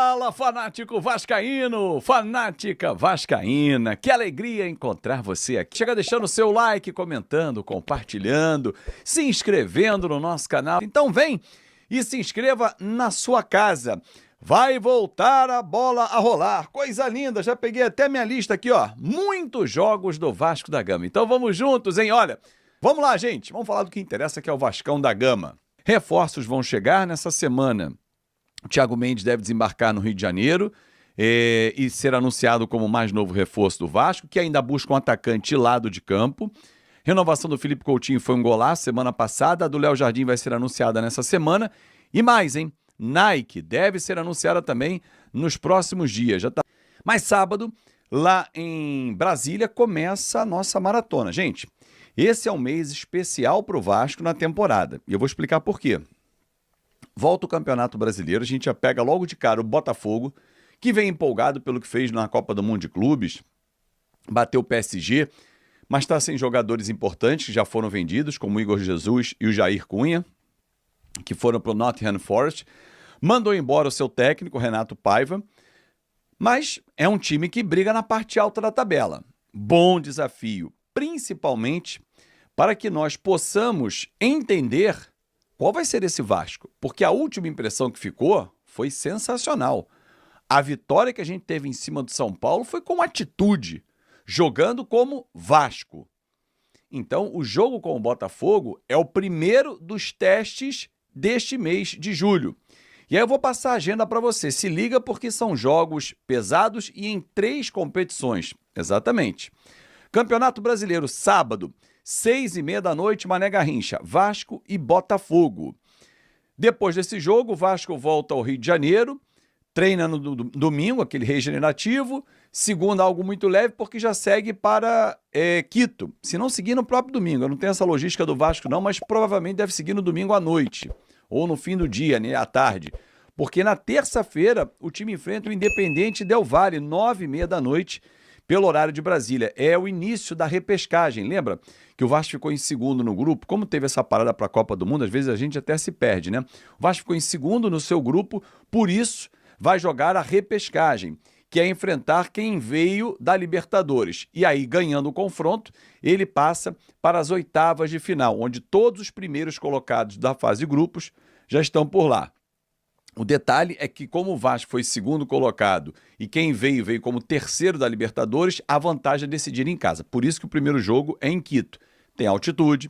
Fala, fanático vascaíno, fanática vascaína, que alegria encontrar você aqui. Chega deixando o seu like, comentando, compartilhando, se inscrevendo no nosso canal. Então vem e se inscreva na sua casa. Vai voltar a bola a rolar, coisa linda, já peguei até minha lista aqui, ó, muitos jogos do Vasco da Gama. Então vamos juntos, hein, olha, vamos lá, gente, vamos falar do que interessa, que é o Vascão da Gama. Reforços vão chegar nessa semana. O Thiago Mendes deve desembarcar no Rio de Janeiro e ser anunciado como o mais novo reforço do Vasco, que ainda busca um atacante lado de campo. Renovação do Felipe Coutinho foi um golaço semana passada, a do Léo Jardim vai ser anunciada nessa semana. E mais, hein? Nike deve ser anunciada também nos próximos dias. Já tá. Mas sábado, lá em Brasília, começa a nossa maratona. Gente, esse é um mês especial para o Vasco na temporada. E eu vou explicar por quê. Volta o Campeonato Brasileiro, a gente já pega logo de cara o Botafogo, que vem empolgado pelo que fez na Copa do Mundo de Clubes, bateu o PSG, mas está sem jogadores importantes que já foram vendidos, como o Igor Jesus e o Jair Cunha, que foram para o Nottingham Forest. Mandou embora o seu técnico, Renato Paiva, mas é um time que briga na parte alta da tabela. Bom desafio, principalmente para que nós possamos entender qual vai ser esse Vasco, porque a última impressão que ficou foi sensacional. A vitória que a gente teve em cima do São Paulo foi com atitude, jogando como Vasco. Então, o jogo com o Botafogo é o primeiro dos testes deste mês de julho. E aí eu vou passar a agenda para você. Se liga, porque são jogos pesados e em 3 competições. Exatamente. Campeonato Brasileiro, sábado, 6h30 da noite, Mané Garrincha, Vasco e Botafogo. Depois desse jogo, o Vasco volta ao Rio de Janeiro, treina no domingo, aquele regenerativo, segunda algo muito leve, porque já segue para Quito. Se não seguir no próprio domingo, eu não tenho essa logística do Vasco não, mas provavelmente deve seguir no domingo à noite, ou no fim do dia, né, à tarde. Porque na terça-feira o time enfrenta o Independente Del Valle, 9h30 da noite, pelo horário de Brasília. É o início da repescagem. Lembra que o Vasco ficou em segundo no grupo? Como teve essa parada para a Copa do Mundo, às vezes a gente até se perde, né? O Vasco ficou em segundo no seu grupo, por isso vai jogar a repescagem, que é enfrentar quem veio da Libertadores. E aí, ganhando o confronto, ele passa para as oitavas de final, onde todos os primeiros colocados da fase grupos já estão por lá. O detalhe é que, como o Vasco foi segundo colocado e quem veio como terceiro da Libertadores, a vantagem é decidir em casa. Por isso que o primeiro jogo é em Quito. Tem altitude,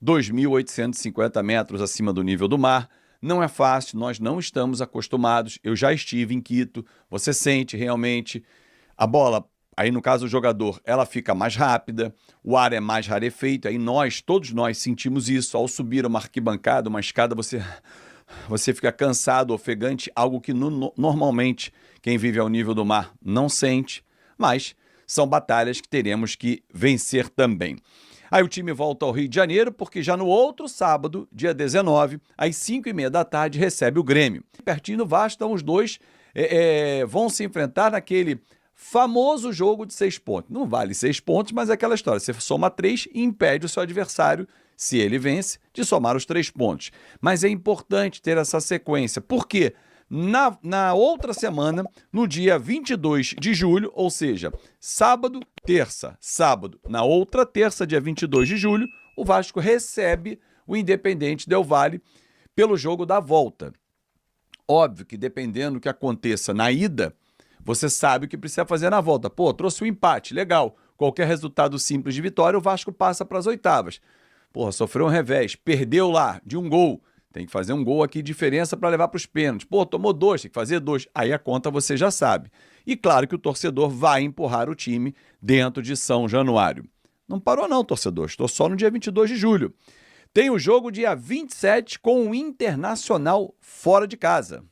2.850 metros acima do nível do mar. Não é fácil, nós não estamos acostumados. Eu já estive em Quito, você sente realmente a bola, aí no caso o jogador, ela fica mais rápida, o ar é mais rarefeito, aí todos nós sentimos isso. Ao subir uma arquibancada, uma escada, você fica cansado, ofegante, algo que normalmente quem vive ao nível do mar não sente, mas são batalhas que teremos que vencer também. Aí o time volta ao Rio de Janeiro, porque já no outro sábado, dia 19, às 5h30 da tarde, recebe o Grêmio. Pertinho do Vasco, então os dois vão se enfrentar naquele famoso jogo de 6 pontos. Não vale 6 pontos, mas é aquela história, você soma 3 e impede o seu adversário, se ele vence, de somar os 3 pontos. Mas é importante ter essa sequência, porque na outra semana, no dia 22 de julho, ou seja, sábado, terça, sábado, na outra terça, dia 22 de julho, o Vasco recebe o Independente Del Valle pelo jogo da volta. Óbvio que dependendo do que aconteça na ida, você sabe o que precisa fazer na volta. Pô, trouxe um empate, legal. Qualquer resultado simples de vitória, o Vasco passa para as oitavas. Porra, sofreu um revés, perdeu lá de 1 gol. Tem que fazer um gol aqui de diferença para levar para os pênaltis. Pô, tomou 2, tem que fazer 2. Aí a conta você já sabe. E claro que o torcedor vai empurrar o time dentro de São Januário. Não parou não, torcedor. Estou só no dia 22 de julho. Tem o jogo dia 27 com o Internacional fora de casa.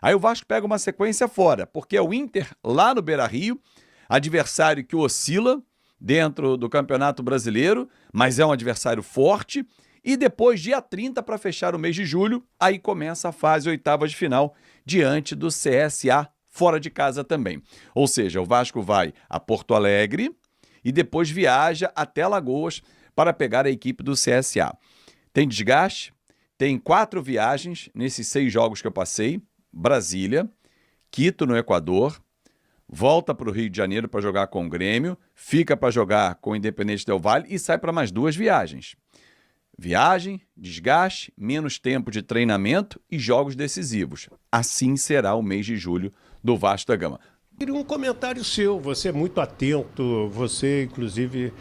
Aí o Vasco pega uma sequência fora, porque é o Inter lá no Beira-Rio, adversário que oscila dentro do Campeonato Brasileiro, mas é um adversário forte. E depois, dia 30, para fechar o mês de julho, aí começa a fase oitavas de final, diante do CSA, fora de casa também. Ou seja, o Vasco vai a Porto Alegre e depois viaja até Alagoas para pegar a equipe do CSA. Tem desgaste, tem 4 viagens nesses 6 jogos que eu passei, Brasília, Quito, no Equador, volta para o Rio de Janeiro para jogar com o Grêmio, fica para jogar com o Independente Del Valle e sai para mais 2 viagens. Viagem, desgaste, menos tempo de treinamento e jogos decisivos. Assim será o mês de julho do Vasco da Gama. Queria um comentário seu, você é muito atento, você inclusive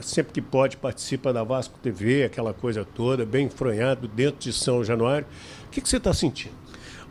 sempre que pode participa da Vasco TV, aquela coisa toda, bem enfronhado, dentro de São Januário. O que você está sentindo?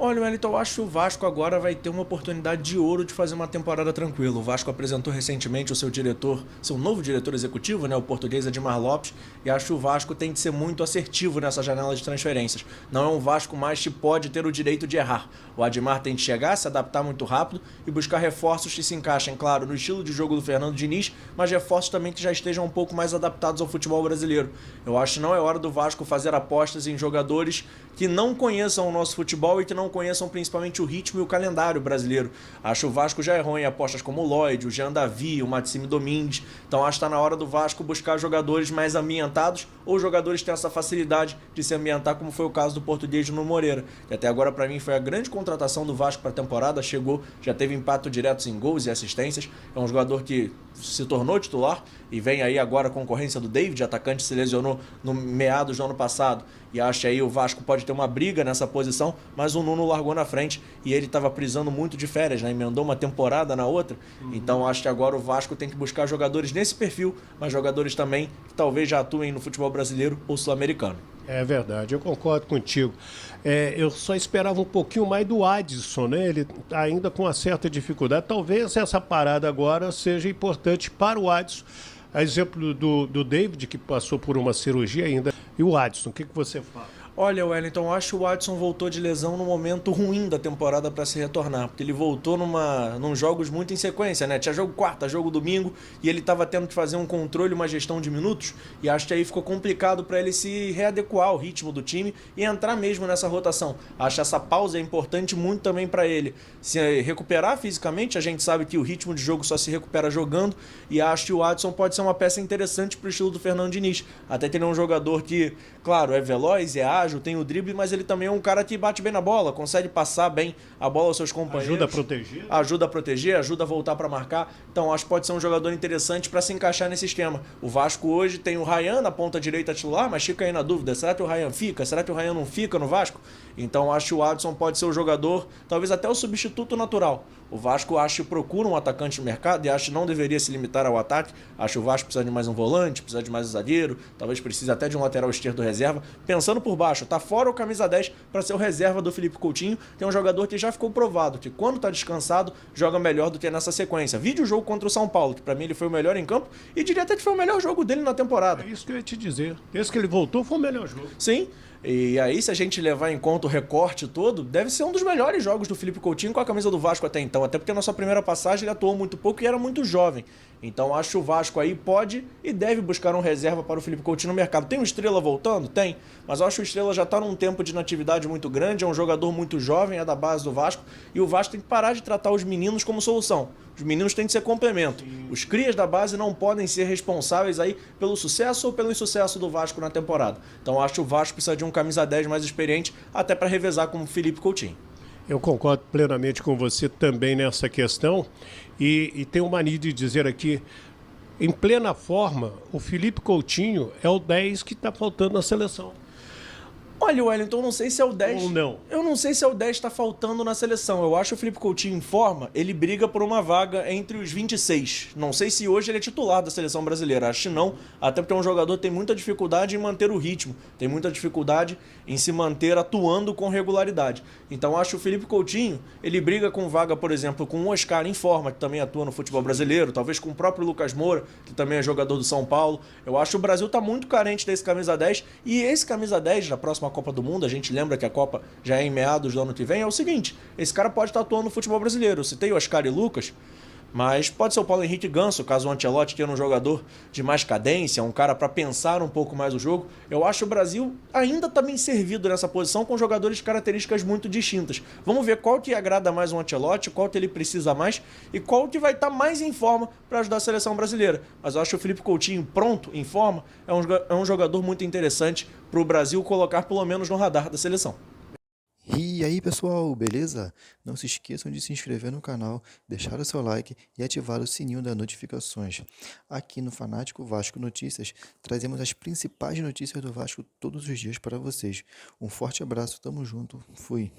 Olha, Wellington, eu acho que o Vasco agora vai ter uma oportunidade de ouro de fazer uma temporada tranquila. O Vasco apresentou recentemente o seu diretor, seu novo diretor executivo, né, o português Admar Lopes, e acho que o Vasco tem de ser muito assertivo nessa janela de transferências. Não é um Vasco mais que pode ter o direito de errar. O Admar tem de chegar, se adaptar muito rápido e buscar reforços que se encaixem, claro, no estilo de jogo do Fernando Diniz, mas reforços também que já estejam um pouco mais adaptados ao futebol brasileiro. Eu acho que não é hora do Vasco fazer apostas em jogadores que não conheçam o nosso futebol e que não conheçam principalmente o ritmo e o calendário brasileiro. Acho que o Vasco já errou em apostas como o Lloyd, o Jean Davi, o Maxime Domingues. Então acho que está na hora do Vasco buscar jogadores mais ambientados ou jogadores que têm essa facilidade de se ambientar, como foi o caso do português Nuno Moreira, que até agora para mim foi a grande contratação do Vasco para a temporada. Chegou, já teve impacto direto em gols e assistências. É um jogador que se tornou titular e vem aí agora a concorrência do David, atacante, se lesionou no meados do ano passado, e acho que aí o Vasco pode ter uma briga nessa posição, mas o Nuno largou na frente e ele estava prisando muito de férias, né? Emendou uma temporada na outra. Então acho que agora o Vasco tem que buscar jogadores nesse perfil, mas jogadores também que talvez já atuem no futebol brasileiro ou sul-americano. É verdade, eu concordo contigo. Eu só esperava um pouquinho mais do Adson, né? Ele tá ainda com uma certa dificuldade. Talvez essa parada agora seja importante para o Adson. A exemplo do David, que passou por uma cirurgia ainda. E o Adson, o que você fala? Olha, Wellington, eu acho que o Adson voltou de lesão no momento ruim da temporada para se retornar, porque ele voltou num jogos muito em sequência, né? Tinha jogo quarta, jogo domingo, e ele estava tendo que fazer um controle, uma gestão de minutos, e acho que aí ficou complicado para ele se readequar ao ritmo do time e entrar mesmo nessa rotação. Acho que essa pausa é importante muito também para ele se recuperar fisicamente. A gente sabe que o ritmo de jogo só se recupera jogando, e acho que o Adson pode ser uma peça interessante para o estilo do Fernando Diniz. Até que ele é um jogador que, claro, é veloz, é ágil, tem o drible, mas ele também é um cara que bate bem na bola, consegue passar bem a bola aos seus companheiros. Ajuda a proteger. Ajuda a proteger, ajuda a voltar para marcar. Então acho que pode ser um jogador interessante para se encaixar nesse esquema. O Vasco hoje tem o Ryan na ponta direita titular, mas fica aí na dúvida, será que o Ryan fica? Será que o Ryan não fica no Vasco? Então acho que o Adson pode ser o jogador, talvez até o substituto natural. O Vasco acho que procura um atacante no mercado e acho que não deveria se limitar ao ataque. Acho que o Vasco precisa de mais um volante, precisa de mais um zagueiro, talvez precise até de um lateral esquerdo reserva. Pensando por baixo, tá fora o camisa 10 para ser o reserva do Felipe Coutinho. Tem um jogador que já ficou provado que quando tá descansado joga melhor do que nessa sequência. Vídeo o jogo contra o São Paulo, que para mim ele foi o melhor em campo e diria até que foi o melhor jogo dele na temporada. É isso que eu ia te dizer. Desde que ele voltou foi o melhor jogo. Sim. E aí, se a gente levar em conta o recorte todo, deve ser um dos melhores jogos do Felipe Coutinho com a camisa do Vasco até então. Até porque na sua primeira passagem ele atuou muito pouco e era muito jovem. Então acho que o Vasco aí pode e deve buscar um reserva para o Felipe Coutinho no mercado. Tem o Estrela voltando? Tem. Mas eu acho que o Estrela já está num tempo de inatividade muito grande, é um jogador muito jovem, é da base do Vasco. E o Vasco tem que parar de tratar os meninos como solução. Os meninos têm que ser complemento. Os crias da base não podem ser responsáveis aí pelo sucesso ou pelo insucesso do Vasco na temporada. Então acho que o Vasco precisa de um camisa 10 mais experiente, até para revezar com o Felipe Coutinho. Eu concordo plenamente com você também nessa questão. E tenho mania de dizer aqui, em plena forma, o Felipe Coutinho é o 10 que está faltando na seleção. Olha, Wellington, eu não sei se é o 10. Ou não. Eu não sei se é o 10 que está faltando na seleção. Eu acho que o Felipe Coutinho em forma, ele briga por uma vaga entre os 26. Não sei se hoje ele é titular da seleção brasileira. Acho que não, até porque é um jogador que tem muita dificuldade em manter o ritmo. Tem muita dificuldade em se manter atuando com regularidade. Então acho que o Felipe Coutinho, ele briga com vaga, por exemplo, com o Oscar em forma, que também atua no futebol brasileiro. Talvez com o próprio Lucas Moura, que também é jogador do São Paulo. Eu acho que o Brasil está muito carente desse camisa 10. E esse camisa 10, na próxima Copa do Mundo, a gente lembra que a Copa já é em meados do ano que vem, é o seguinte, esse cara pode estar atuando no futebol brasileiro. Eu citei o Oscar e Lucas, mas pode ser o Paulo Henrique Ganso, caso o Ancelotti tenha um jogador de mais cadência, um cara para pensar um pouco mais o jogo. Eu acho que o Brasil ainda está bem servido nessa posição com jogadores de características muito distintas. Vamos ver qual que agrada mais o Ancelotti, qual que ele precisa mais e qual que vai estar mais em forma para ajudar a seleção brasileira. Mas eu acho que o Felipe Coutinho pronto, em forma, é um jogador muito interessante para o Brasil colocar pelo menos no radar da seleção. E aí pessoal, beleza? Não se esqueçam de se inscrever no canal, deixar o seu like e ativar o sininho das notificações. Aqui no Fanático Vasco Notícias, trazemos as principais notícias do Vasco todos os dias para vocês. Um forte abraço, tamo junto, fui!